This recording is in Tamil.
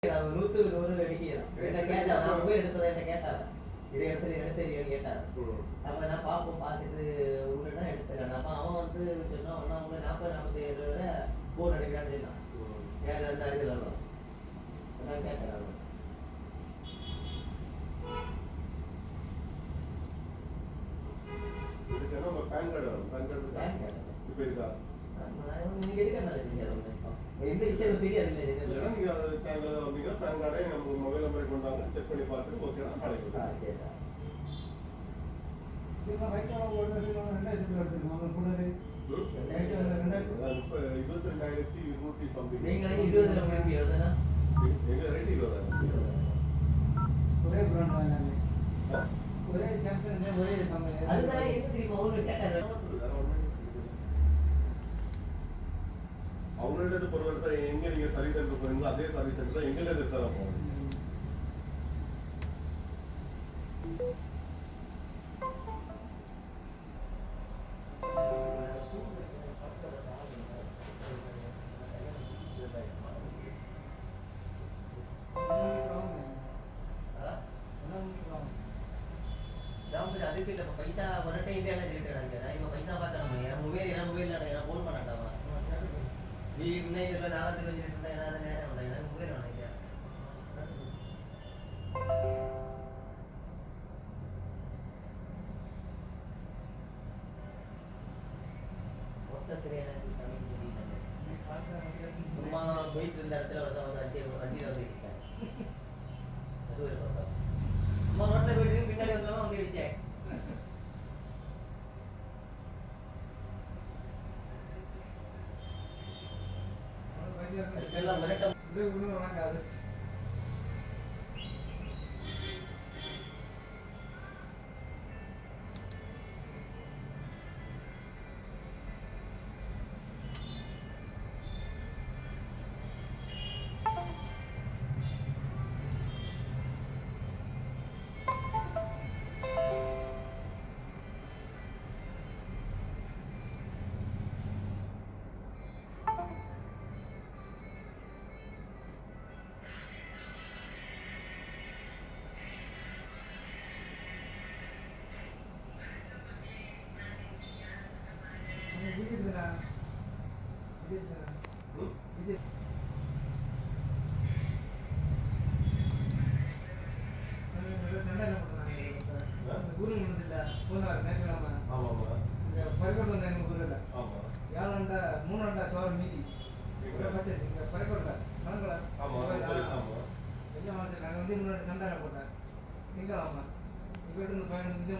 100க்கு 100 அடிக்கிறான். என்கிட்ட கேட்டா நான் மொபைல் எடுத்ததை என்கிட்ட கேட்டாங்க. இதை எடுத்துறியான்னு கேட்டாங்க. அப்ப நான் பார்ப்போம், பார்த்துட்டு உடனே எடுத்துக்கிறேன். அப்ப அவன் வந்து சொன்னா ஒன்னா அவங்க 40-47 போன் அடிக்கிறான்னு சொன்னான். யார் அந்த அருகில் நான் கேட்டேன். அவன் பேன் கார்டு இப்போ இருக்கா? நீங்க எடுக்கிறனால தெரியாது. எந்த விஷயம் தெரியாது. நீங்க சேனல் வந்தீங்கன்னா பேன் கார்டை நம்ம மொபைல் நம்பரை கொண்டாங்க செக் பண்ணி பார்த்துட்டு ஓகேனா நாளைக்கு சரி. நீங்களே 20ல முடிப்பி எழுதுனா எங்க ரேட் 20 ஒரே பிராண்ட் வாங்கினாங்க. ஒரே சாம்சங் ஒரே கம்பெனி. அதுதான் என்ன தெரியுமா அவங்க கேட்டாங்க. அவங்கள்ட்ட பொறுத்த எங்க நீங்க சர்வீஸ் சென்டர் போறீங்களோ அதே சர்வீஸ் சென்டர் தான் எங்கள்ட்ட எடுத்து தர போறோம். அதுக்கு இல்ல பைசா வரட்டே இல்லையா சொல்லிட்டு இவன் பைசா பார்க்கணும். என் மொபைல் நான் போன் பண்ணாட்டாமா நீ இன்னும் இதில் நாளத்துக்கு வச்சுருந்தா ஏதாவது நேரம் இல்லை. எனக்கு மொபைல் வேணும் இல்லையா மொத்தத்தில் எனக்கு சமையல் தெரியல. சும்மா போயிட்டு இருந்த இடத்துல வந்து வண்டியில் வந்து இடிச்சேன். அது ஒரு பக்கம். சும்மா ரோட்டில் போயிட்டு பின்னாடி வந்தவங்க வந்து இடிச்சேன். எல்லாம் மிரட்டம் வாங்காது.